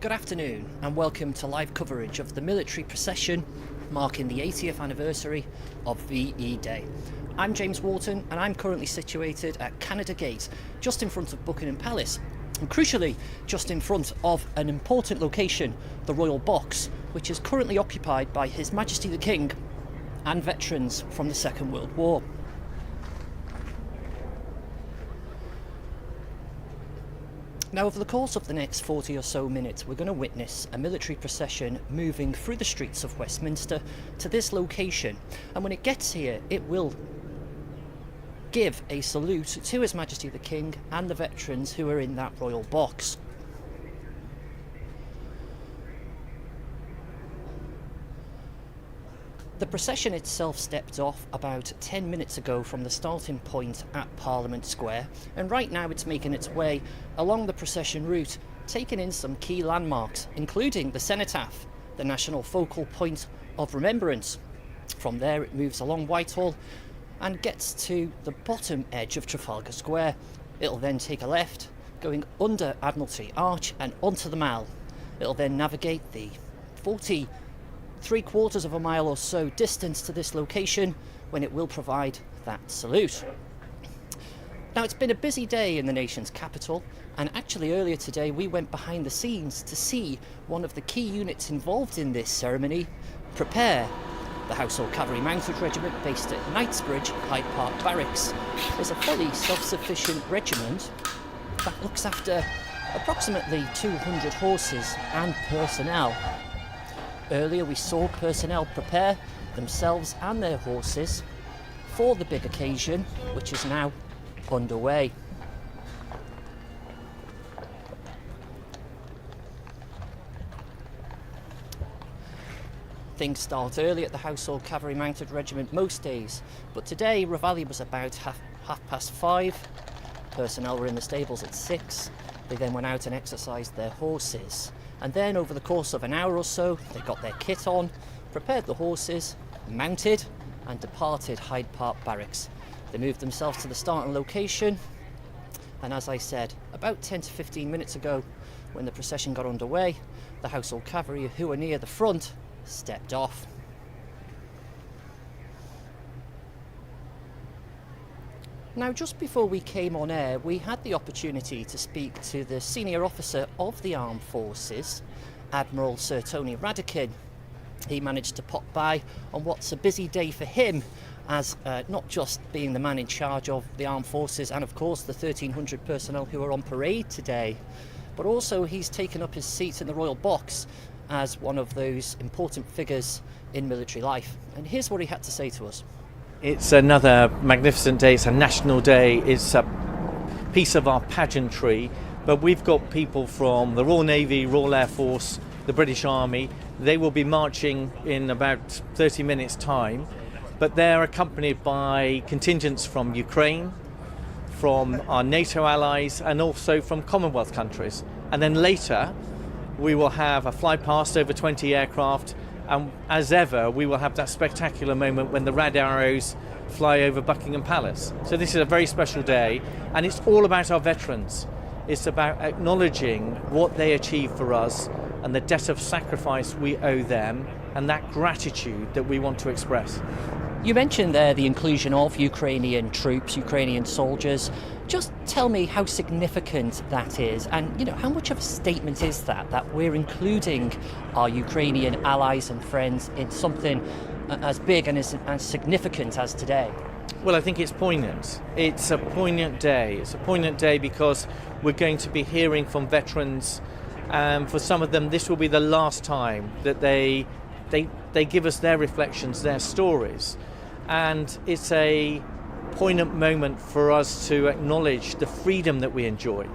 Good afternoon and welcome to live coverage of the military procession marking the 80th anniversary of VE Day. I'm James Wharton and I'm currently situated at Canada Gate, just in front of Buckingham Palace, and crucially just in front of an important location, the Royal Box, which is currently occupied by His Majesty the King and veterans from the Second World War. Now, over the course of the next 40 or so minutes, we're going to witness a military procession moving through the streets of Westminster to this location. And when it gets here, it will give a salute to His Majesty the King and the veterans who are in that royal box. The procession itself stepped off about 10 minutes ago from the starting point at Parliament Square, and right now it's making its way along the procession route, taking in some key landmarks, including the cenotaph, the national focal point of remembrance. From there it moves along Whitehall and gets to the bottom edge of Trafalgar Square. It'll then take a left, going under Admiralty Arch and onto the Mall. It'll then navigate the 3/4 of a mile or so distance to this location when it will provide that salute. Now, it's been a busy day in the nation's capital, and actually earlier today we went behind the scenes to see one of the key units involved in this ceremony prepare. The Household Cavalry Mounted Regiment, based at Knightsbridge, Hyde Park Barracks, is a fully self-sufficient regiment that looks after approximately 200 horses and personnel. Earlier we saw personnel prepare themselves and their horses for the big occasion, which is now underway. Things start early at the Household Cavalry Mounted Regiment most days, but today reveille was about half past 5. Personnel were in the stables at 6. They then went out and exercised their horses. And then over the course of an hour or so, they got their kit on, prepared the horses, mounted and departed Hyde Park Barracks. They moved themselves to the starting location, and as I said, about 10 to 15 minutes ago, when the procession got underway, the Household Cavalry, who were near the front, stepped off. Now, just before we came on air, we had the opportunity to speak to the senior officer of the armed forces, Admiral Sir Tony Radakin. He managed to pop by on what's a busy day for him, as not just being the man in charge of the armed forces and of course the 1,300 personnel who are on parade today, but also he's taken up his seat in the Royal Box as one of those important figures in military life. And here's what he had to say to us. It's another magnificent day. It's a national day. It's a piece of our pageantry, but we've got people from the Royal Navy, Royal Air Force, the British Army. They will be marching in about 30 minutes time, but they're accompanied by contingents from Ukraine, from our NATO allies, and also from Commonwealth countries. And then later we will have a Flypast, over 20 aircraft. And as ever, we will have that spectacular moment when the red arrows fly over Buckingham Palace. So this is a very special day, and it's all about our veterans. It's about acknowledging what they achieved for us and the debt of sacrifice we owe them, and that gratitude that we want to express. You mentioned there the inclusion of Ukrainian troops, Ukrainian soldiers. Just tell me how significant that is, and how much of a statement is that we're including our Ukrainian allies and friends in something as big and as significant as today? Well, I think it's poignant. It's a poignant day. It's a poignant day because we're going to be hearing from veterans. For some of them, this will be the last time that they give us their reflections, their stories. And it's a poignant moment for us to acknowledge the freedom that we enjoy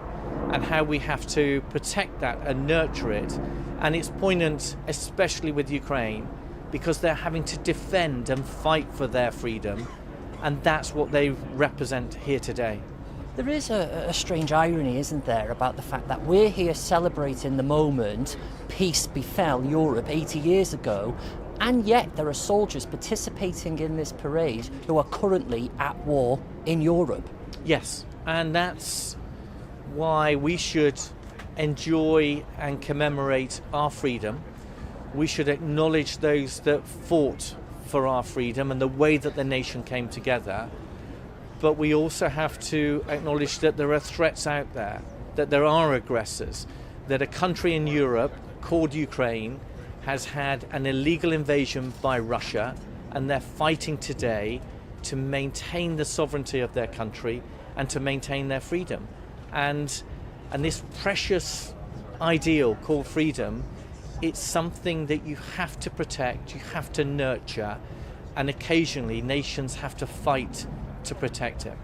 and how we have to protect that and nurture it. And it's poignant especially with Ukraine because they're having to defend and fight for their freedom, and that's what they represent here today. There is a strange irony, isn't there, about the fact that we're here celebrating the moment peace befell Europe 80 years ago, and yet there are soldiers participating in this parade who are currently at war in Europe. Yes, and that's why we should enjoy and commemorate our freedom. We should acknowledge those that fought for our freedom and the way that the nation came together. But we also have to acknowledge that there are threats out there, that there are aggressors, that a country in Europe called Ukraine has had an illegal invasion by Russia, and they're fighting today to maintain the sovereignty of their country and to maintain their freedom. And this precious ideal called freedom, it's something that you have to protect, you have to nurture, and occasionally nations have to fight to protect it.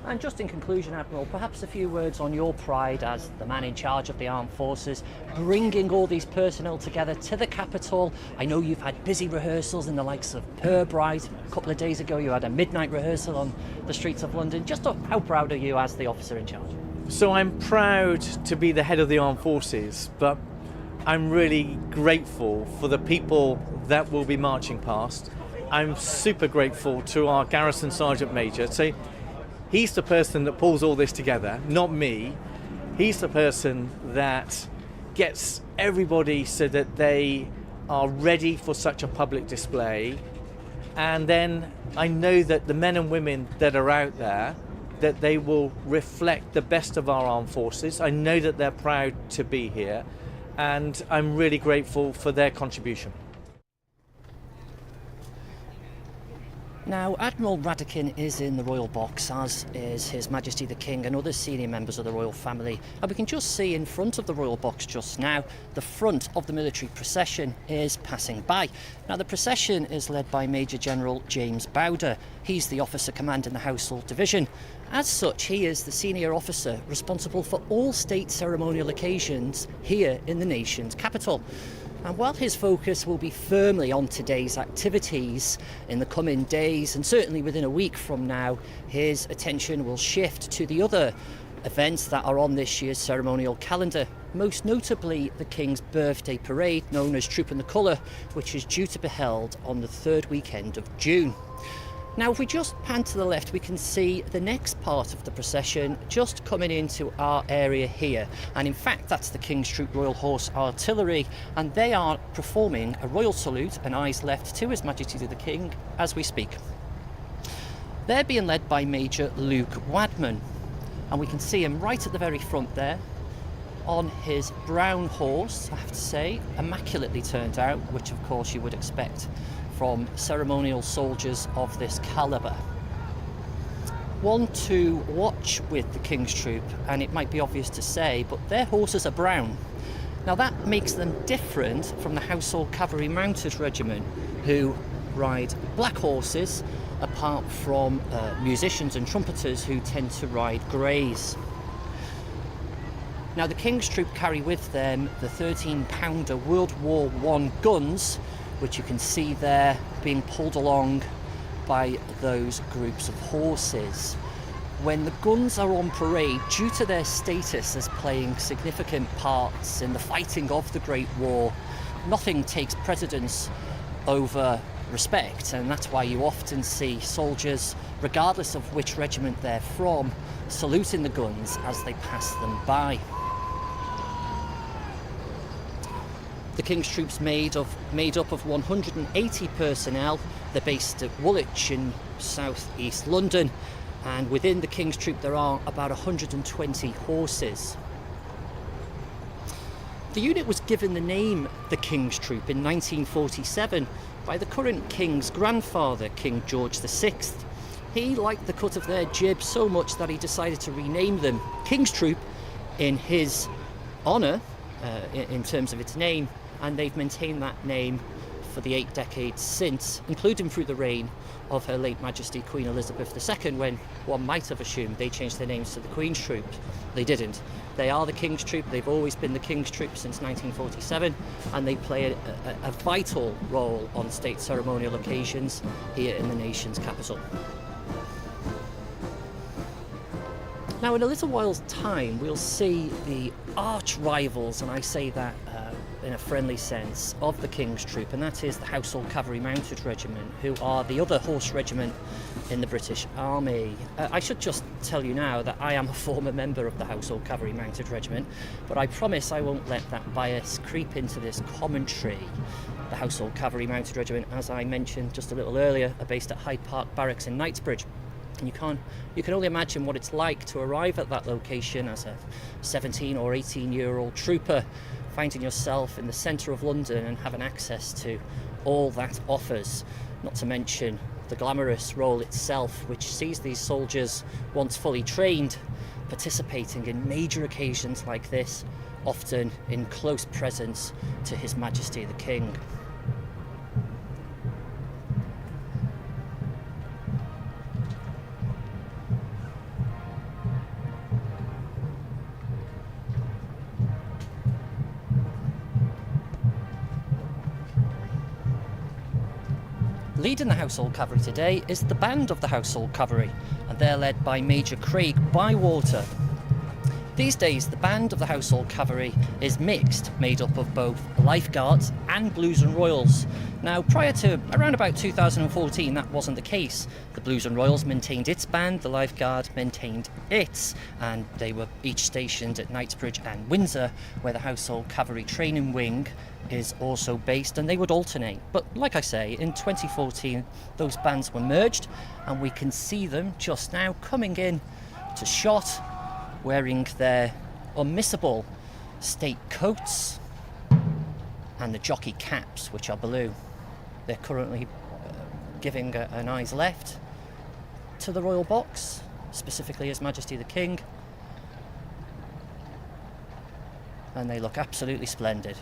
And just in conclusion, Admiral, perhaps a few words on your pride as the man in charge of the armed forces, bringing all these personnel together to the capital. I know you've had busy rehearsals in the likes of Purbright. A couple of days ago you had a midnight rehearsal on the streets of London. Just how proud are you as the officer in charge? So I'm proud to be the head of the armed forces, but I'm really grateful for the people that will be marching past. I'm super grateful to our Garrison Sergeant Major. So he's the person that pulls all this together, not me. He's the person that gets everybody so that they are ready for such a public display. And then I know that the men and women that are out there, that they will reflect the best of our armed forces. I know that they're proud to be here, and I'm really grateful for their contribution. Now, Admiral Radakin is in the royal box, as is His Majesty the King and other senior members of the royal family. And we can just see in front of the royal box just now, the front of the military procession is passing by. Now, the procession is led by Major General James Bowder. He's the officer commanding the Household Division. As such, he is the senior officer responsible for all state ceremonial occasions here in the nation's capital. And while his focus will be firmly on today's activities, in the coming days and certainly within a week from now, his attention will shift to the other events that are on this year's ceremonial calendar, most notably the King's birthday parade known as Troop in the Colour, which is due to be held on the third weekend of June. Now, if we just pan to the left, we can see the next part of the procession just coming into our area here. And in fact, that's the King's Troop Royal Horse Artillery, and they are performing a royal salute and eyes left to His Majesty the King as we speak. They're being led by Major Luke Wadman, and we can see him right at the very front there on his brown horse, I have to say, immaculately turned out, which of course you would expect from ceremonial soldiers of this calibre. One to watch with the King's Troop, and it might be obvious to say, but their horses are brown. Now that makes them different from the Household Cavalry Mounted Regiment, who ride black horses, apart from musicians and trumpeters who tend to ride greys. Now the King's Troop carry with them the 13-pounder World War I guns, which you can see there being pulled along by those groups of horses. When the guns are on parade, due to their status as playing significant parts in the fighting of the Great War, nothing takes precedence over respect, and that's why you often see soldiers, regardless of which regiment they're from, saluting the guns as they pass them by. The King's Troop's made up of 180 personnel. They're based at Woolwich in south east London, and within the King's Troop there are about 120 horses. The unit was given the name the King's Troop in 1947 by the current King's grandfather, King George VI. He liked the cut of their jib so much that he decided to rename them King's Troop in his honour, in terms of its name, and they've maintained that name for the 8 decades since, including through the reign of Her late Majesty Queen Elizabeth II, when one might have assumed they changed their names to the Queen's Troop. They didn't. They are the King's Troop. They've always been the King's Troop since 1947, and they play a vital role on state ceremonial occasions here in the nation's capital. Now, in a little while's time, we'll see the arch rivals, and I say that in a friendly sense of the King's Troop, and that is the Household Cavalry Mounted Regiment, who are the other horse regiment in the British Army. I should just tell you now that I am a former member of the Household Cavalry Mounted Regiment, but I promise I won't let that bias creep into this commentary. The Household Cavalry Mounted Regiment, as I mentioned just a little earlier, are based at Hyde Park Barracks in Knightsbridge. And you can only imagine what it's like to arrive at that location as a 17 or 18-year-old trooper, finding yourself in the centre of London and having access to all that offers, not to mention the glamorous role itself, which sees these soldiers, once fully trained, participating in major occasions like this, often in close presence to His Majesty the King. Leading the Household Cavalry today is the band of the Household Cavalry, and they're led by Major Craig Bywater. These days, the band of the Household Cavalry is mixed, made up of both lifeguards and Blues and Royals. Now, prior to around about 2014, that wasn't the case. The Blues and Royals maintained its band, the Lifeguard maintained its, and they were each stationed at Knightsbridge and Windsor, where the Household Cavalry Training Wing is also based, and they would alternate. But like I say, in 2014, those bands were merged, and we can see them just now coming in to shot, wearing their unmissable state coats and the jockey caps, which are blue. They're currently giving an eyes left to the royal box, specifically His Majesty the King, and they look absolutely splendid.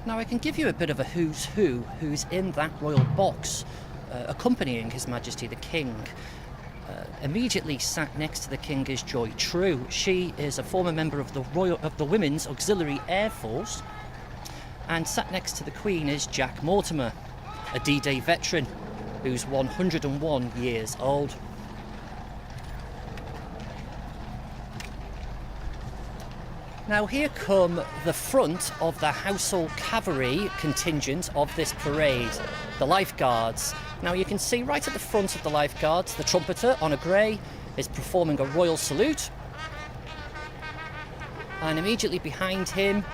Now I can give you a bit of a who's who who's in that royal box accompanying His Majesty the King. Immediately sat next to the King is Joy True. She is a former member of the Women's Auxiliary Air Force, and sat next to the Queen is Jack Mortimer, a D-Day veteran who's 101 years old. Now here come the front of the Household Cavalry contingent of this parade, the Lifeguards. Now you can see right at the front of the Lifeguards, the trumpeter on a grey is performing a royal salute. And immediately behind him,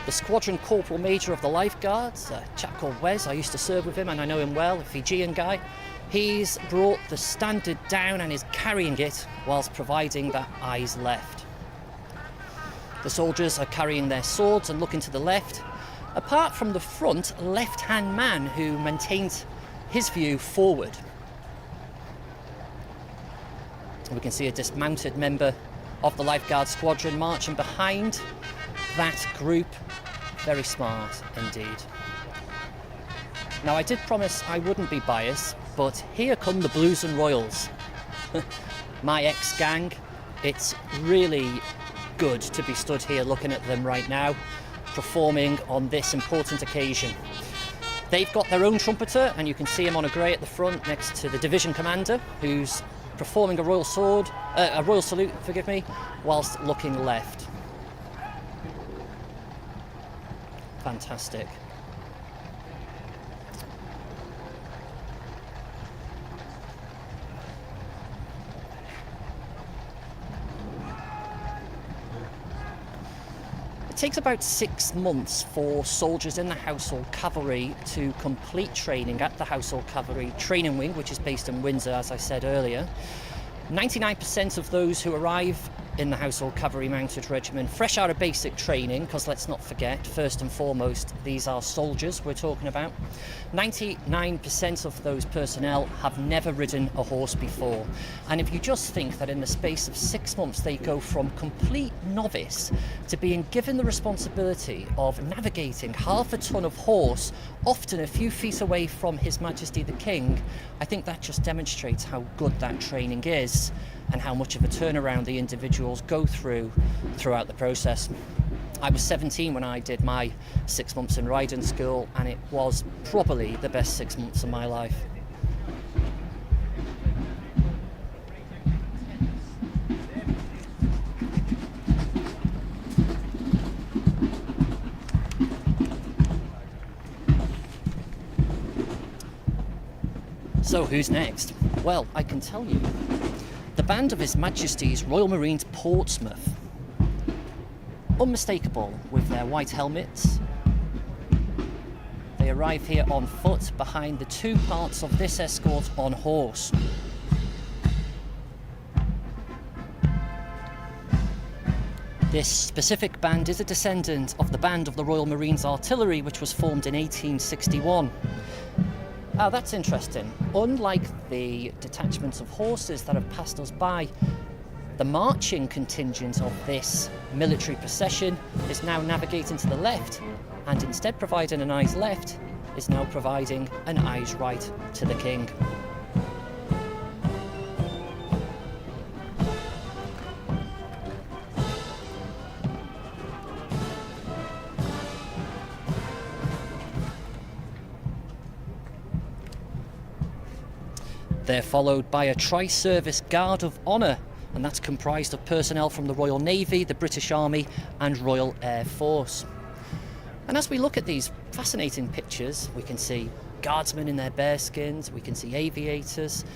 the Squadron Corporal Major of the Lifeguards, a chap called Wes. I used to serve with him and I know him well, a Fijian guy. He's brought the standard down and is carrying it whilst providing that eyes left. The soldiers are carrying their swords and looking to the left, apart from the front left-hand man who maintains his view forward. We can see a dismounted member of the Lifeguard Squadron marching behind that group. Very smart indeed. Now I did promise I wouldn't be biased, but here come the Blues and Royals. My ex-gang. It's really good to be stood here looking at them right now, performing on this important occasion. They've got their own trumpeter, and you can see him on a grey at the front next to the division commander, who's performing a royal salute, whilst looking left. Fantastic. It takes about 6 months for soldiers in the Household Cavalry to complete training at the Household Cavalry Training Wing, which is based in Windsor, as I said earlier. 99% of those who arrive in the Household Cavalry Mounted Regiment, fresh out of basic training, because let's not forget, first and foremost, these are soldiers we're talking about. 99% of those personnel have never ridden a horse before. And if you just think that in the space of 6 months they go from complete novice to being given the responsibility of navigating half a ton of horse, often a few feet away from His Majesty the King, I think that just demonstrates how good that training is and how much of a turnaround the individuals go through throughout the process. I was 17 when I did my 6 months in riding school, and it was probably the best 6 months of my life. So who's next? Well, I can tell you. The band of His Majesty's Royal Marines Portsmouth. Unmistakable with their white helmets. They arrive here on foot behind the two parts of this escort on horse. This specific band is a descendant of the band of the Royal Marines Artillery, which was formed in 1861. Now that's interesting. Unlike the detachments of horses that have passed us by, the marching contingent of this military procession is now navigating to the left, and instead providing an eyes left, is now providing an eyes right to the King. They're followed by a tri-service Guard of Honour, and that's comprised of personnel from the Royal Navy, the British Army and Royal Air Force. And as we look at these fascinating pictures, we can see guardsmen in their bearskins, we can see aviators,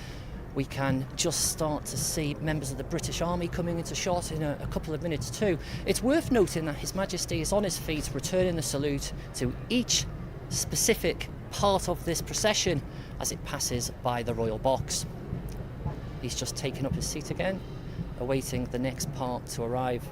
we can just start to see members of the British Army coming into shot in a couple of minutes too. It's worth noting that His Majesty is on his feet returning the salute to each specific part of this procession as it passes by the royal box. He's just taken up his seat again, awaiting the next part to arrive.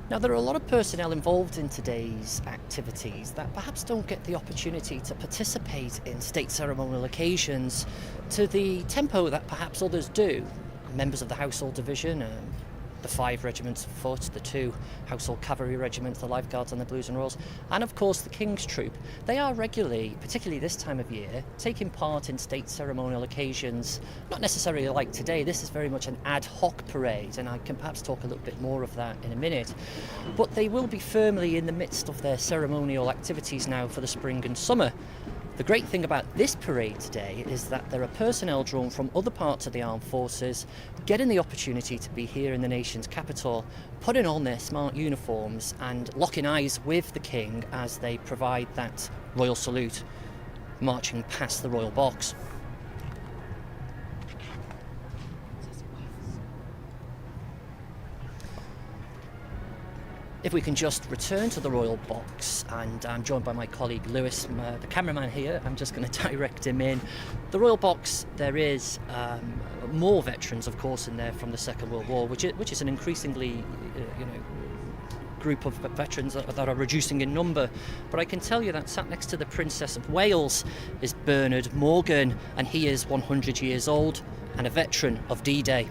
Now, there are a lot of personnel involved in today's activities that perhaps don't get the opportunity to participate in state ceremonial occasions to the tempo that perhaps others do. Members of the Household Division, the 5 regiments of foot, the 2 Household Cavalry regiments, the Life Guards and the Blues and Royals, and of course the King's Troop. They are regularly, particularly this time of year, taking part in state ceremonial occasions, not necessarily like today. This is very much an ad hoc parade, and I can perhaps talk a little bit more of that in a minute. But they will be firmly in the midst of their ceremonial activities now for the spring and summer. The great thing about this parade today is that there are personnel drawn from other parts of the armed forces getting the opportunity to be here in the nation's capital, putting on their smart uniforms and locking eyes with the King as they provide that royal salute, marching past the royal box. If we can just return to the royal box, and I'm joined by my colleague Lewis, the cameraman here. I'm just going to direct him in. The royal box, there is more veterans, of course, in there from the Second World War, which is an increasingly, group of veterans that are reducing in number. But I can tell you that sat next to the Princess of Wales is Bernard Morgan, and he is 100 years old and a veteran of D-Day.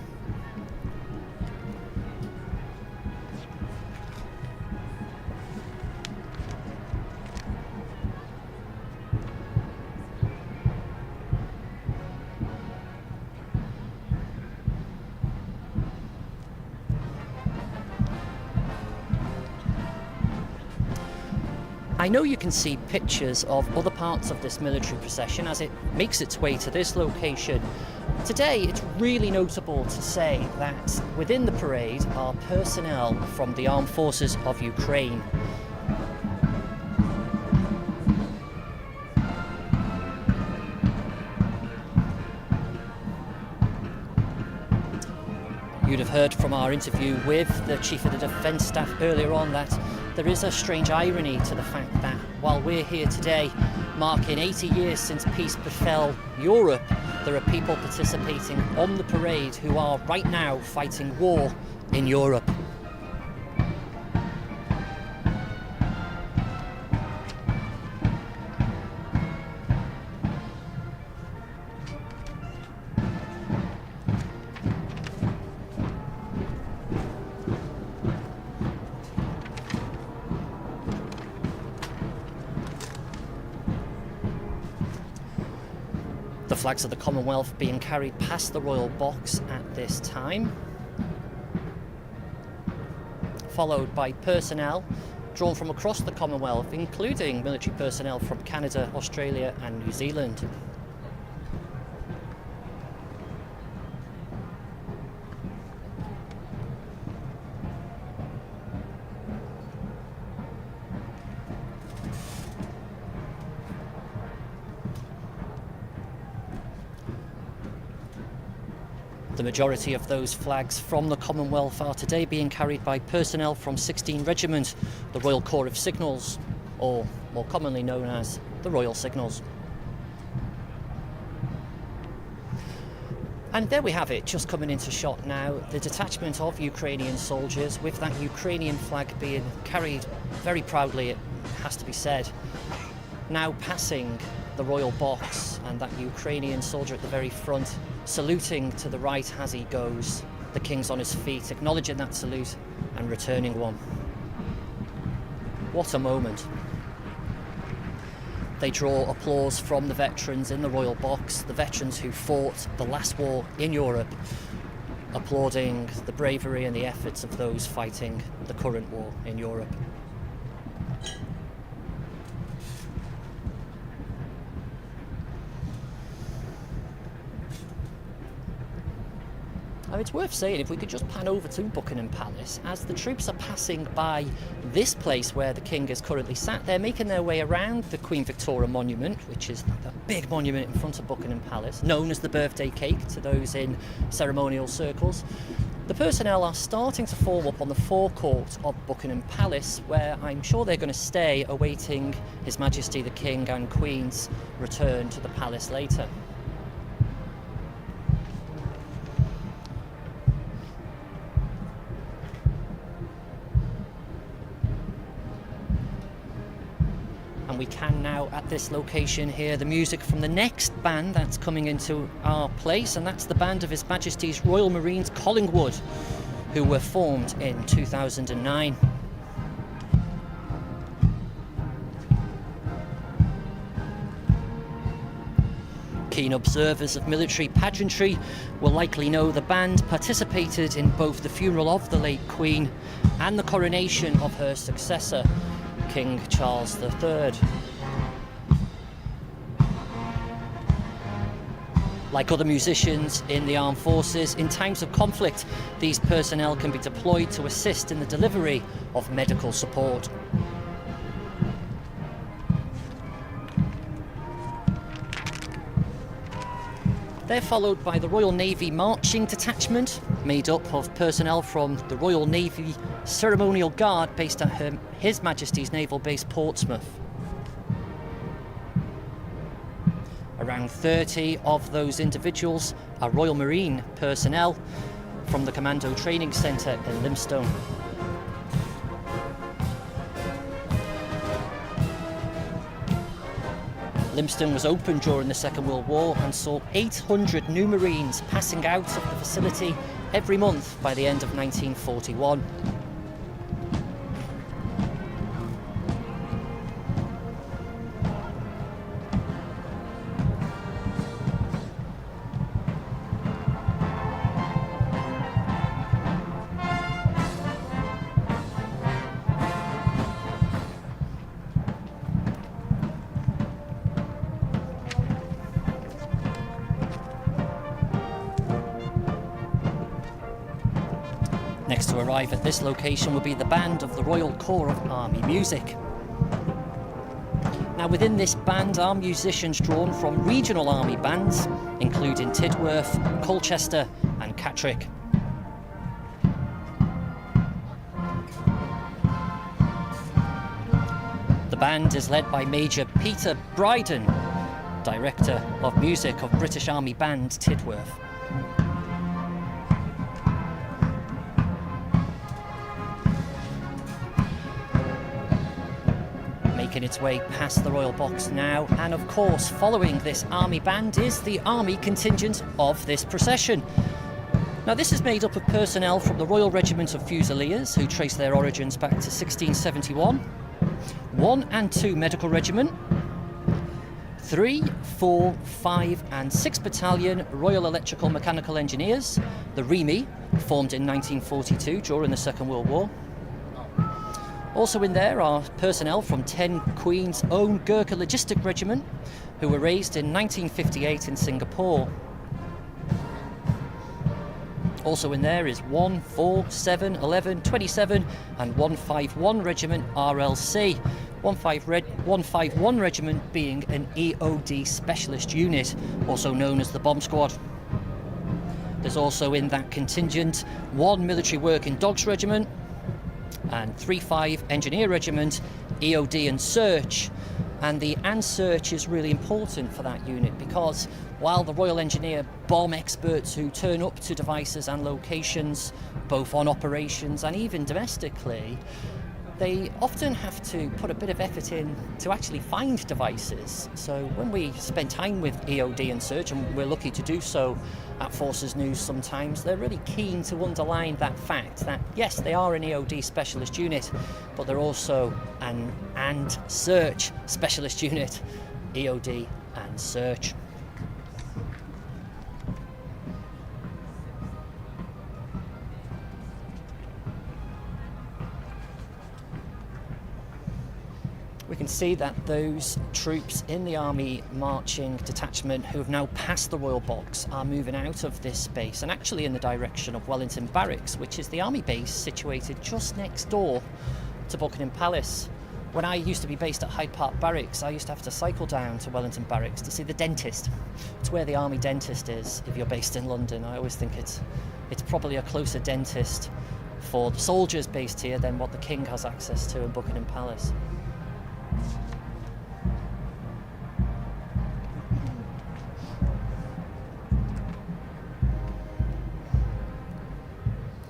I know you can see pictures of other parts of this military procession as it makes its way to this location. Today, it's really notable to say that within the parade are personnel from the armed forces of Ukraine. You'd have heard from our interview with the Chief of the Defence Staff earlier on that there is a strange irony to the fact that while we're here today, marking 80 years since peace befell Europe, there are people participating on the parade who are right now fighting war in Europe. The flags of the Commonwealth being carried past the royal box at this time, followed by personnel drawn from across the Commonwealth, including military personnel from Canada, Australia and New Zealand. The majority of those flags from the Commonwealth are today being carried by personnel from 16 Regiment, the Royal Corps of Signals, or more commonly known as the Royal Signals. And there we have it, just coming into shot now, the detachment of Ukrainian soldiers with that Ukrainian flag being carried very proudly, it has to be said, now passing the royal box, and that Ukrainian soldier at the very front saluting to the right as he goes. The King's on his feet, acknowledging that salute and returning one. What a moment. They draw applause from the veterans in the royal box, the veterans who fought the last war in Europe, applauding the bravery and the efforts of those fighting the current war in Europe. It's worth saying, if we could just pan over to Buckingham Palace, as the troops are passing by this place where the King is currently sat, they're making their way around the Queen Victoria Monument, which is the big monument in front of Buckingham Palace, known as the birthday cake to those in ceremonial circles. The personnel are starting to form up on the forecourt of Buckingham Palace, where I'm sure they're going to stay, awaiting His Majesty the King and Queen's return to the palace later. We can now, at this location, hear the music from the next band that's coming into our place, and that's the band of His Majesty's Royal Marines Collingwood, who were formed in 2009. Keen observers of military pageantry will likely know the band participated in both the funeral of the late Queen and the coronation of her successor, King Charles III. Like other musicians in the armed forces, in times of conflict, these personnel can be deployed to assist in the delivery of medical support. They're followed by the Royal Navy Marching Detachment, made up of personnel from the Royal Navy Ceremonial Guard based at His Majesty's Naval Base Portsmouth. Around 30 of those individuals are Royal Marine personnel from the Commando Training Centre in Limestone. Limestone was opened during the Second World War and saw 800 new Marines passing out of the facility every month by the end of 1941. Next to arrive at this location will be the band of the Royal Corps of Army Music. Now within this band are musicians drawn from regional army bands, including Tidworth, Colchester and Catterick. band is led by Major Peter Bryden, Director of Music of British Army Band Tidworth. Making its way past the Royal Box now, and of course following this army band is the army contingent of this procession. Now this is made up of personnel from the Royal Regiment of Fusiliers, who trace their origins back to 1671, 1 and 2 Medical Regiment, 3, 4, 5 and 6 Battalion Royal Electrical Mechanical Engineers, the REME, formed in 1942 during the Second World War. Also in there are personnel from 10 Queen's Own Gurkha Logistic Regiment, who were raised in 1958 in Singapore. Also in there is 1, 4, 7, 11, 27 and 151 Regiment RLC. 151 Regiment being an EOD specialist unit, also known as the Bomb Squad. There's also in that contingent 1 Military Working Dogs Regiment and 3-5 Engineer Regiment, EOD and Search. And the and search is really important for that unit, because while the Royal Engineer bomb experts who turn up to devices and locations, both on operations and even domestically, they often have to put a bit of effort in to actually find devices. So when we spend time with EOD and search, and we're lucky to do so at Forces News sometimes, they're really keen to underline that fact that yes, they are an EOD specialist unit, but they're also an and search specialist unit, EOD and search. We can see that those troops in the Army Marching Detachment who have now passed the Royal Box are moving out of this base and actually in the direction of Wellington Barracks, which is the Army base situated just next door to Buckingham Palace. When I used to be based at Hyde Park Barracks, I used to have to cycle down to Wellington Barracks to see the dentist. It's where the Army dentist is if you're based in London. I always think it's probably a closer dentist for the soldiers based here than what the King has access to in Buckingham Palace.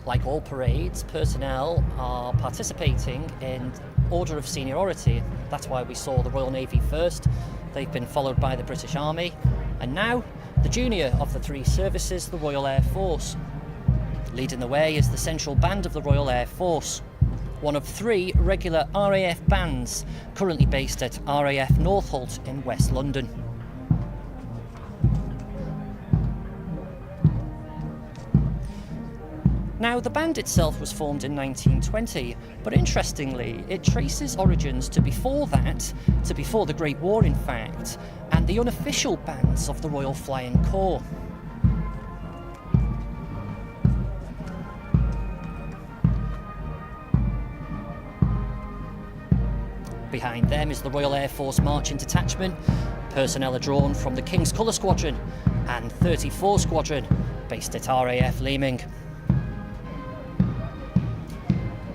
Like all parades, personnel are participating in order of seniority. That's why we saw the Royal Navy first. They've been followed by the British Army, and now the junior of the three services, the Royal Air Force. Leading the way is the Central Band of the Royal Air Force, one of 3 regular RAF bands currently based at RAF Northolt in West London. Now, the band itself was formed in 1920, but interestingly, it traces origins to before that, to before the Great War in fact, and the unofficial bands of the Royal Flying Corps. Behind them is the Royal Air Force Marching Detachment. Personnel are drawn from the King's Colour Squadron and 34 Squadron, based at RAF Leeming.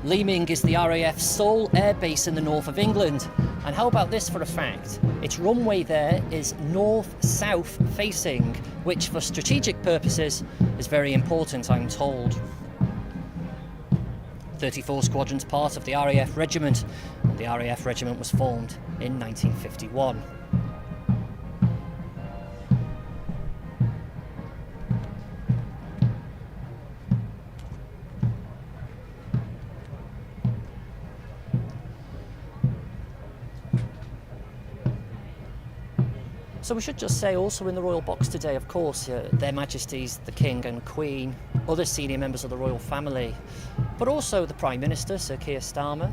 Leeming is the RAF's sole air base in the north of England. And how about this for a fact? Its runway there is north-south facing, which for strategic purposes is very important, I'm told. 34 Squadron's part of the RAF Regiment, and the RAF Regiment was formed in 1951. So we should just say also in the Royal Box today, of course, Their Majesties the King and Queen, other senior members of the royal family, but also the Prime Minister, Sir Keir Starmer,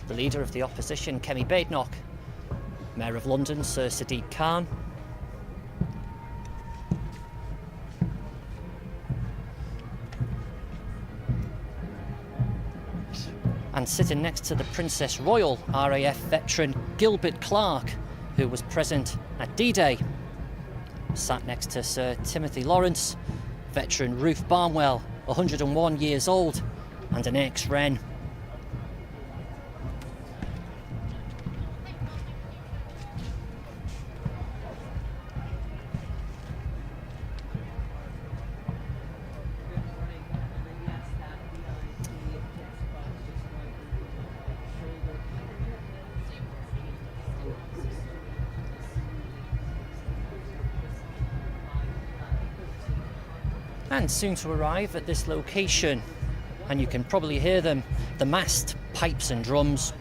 the Leader of the Opposition, Kemi Badenoch, Mayor of London, Sir Sadiq Khan, and sitting next to the Princess Royal, RAF veteran Gilbert Clark, who was present at D-Day. Sat next to Sir Timothy Lawrence, veteran Ruth Barnwell, 101 years old, and an ex-Wren. and soon to arrive at this location. And you can probably hear them, the massed pipes and drums.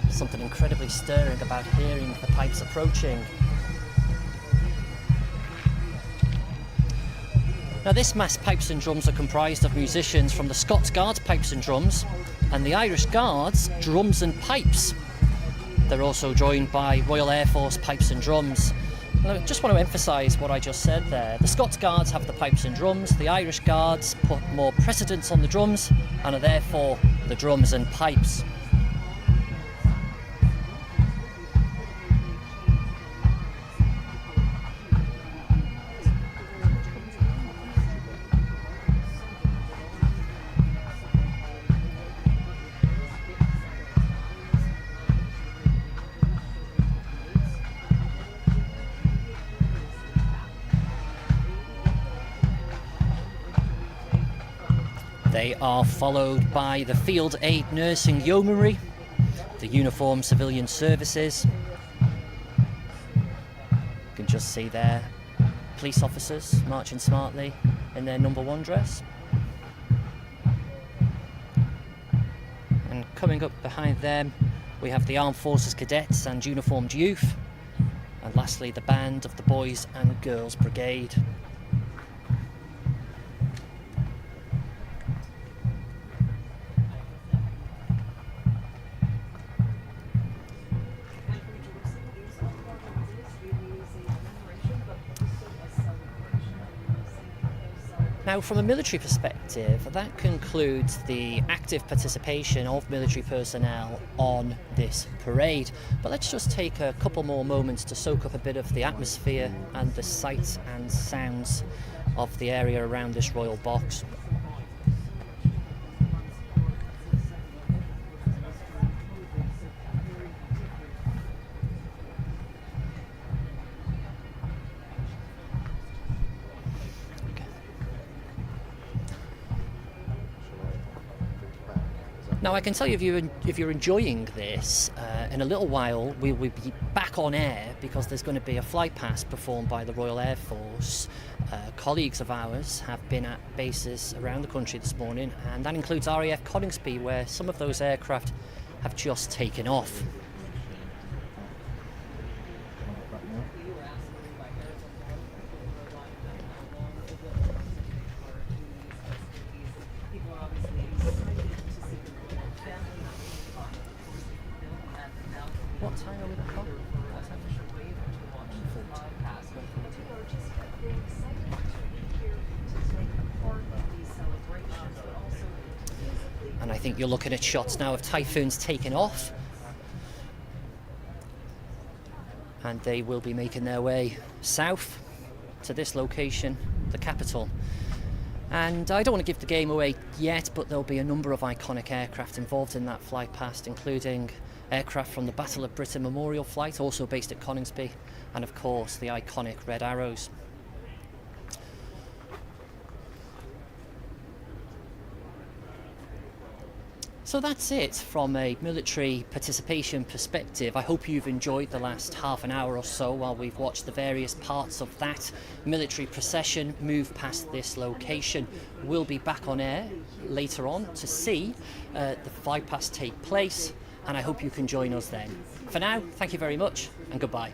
Something incredibly stirring about hearing the pipes approaching. Now, this mass pipes and drums are comprised of musicians from the Scots Guards Pipes and Drums and the Irish Guards Drums and Pipes. They're also joined by Royal Air Force Pipes and Drums. And I just want to emphasise what I just said there. The Scots Guards have the pipes and drums, the Irish Guards put more precedence on the drums and are therefore the drums and pipes. They are followed by the Field Aid Nursing Yeomanry, the Uniformed Civilian Services. You can just see there, police officers marching smartly in their number 1 dress. And coming up behind them, we have the Armed Forces Cadets and Uniformed Youth. And lastly, the band of the Boys and Girls Brigade. Now, from a military perspective, that concludes the active participation of military personnel on this parade. But let's just take a couple more moments to soak up a bit of the atmosphere and the sights and sounds of the area around this royal box. Now, I can tell you, if you're enjoying this, in a little while we will be back on air because there's going to be a Flypast performed by the Royal Air Force. Colleagues of ours have been at bases around the country this morning, and that includes RAF Coningsby, where some of those aircraft have just taken off. What time are we back on? And I think you're looking at shots now of Typhoons taking off. And they will be making their way south to this location, the capital. And I don't want to give the game away yet, but there'll be a number of iconic aircraft involved in that flight past, including aircraft from the Battle of Britain Memorial Flight, also based at Coningsby, and of course the iconic Red Arrows. So that's it from a military participation perspective. I hope you've enjoyed the last half an hour or so while we've watched the various parts of that military procession move past this location. We'll be back on air later on to see the Flypast take place, and I hope you can join us then. For now, thank you very much and goodbye.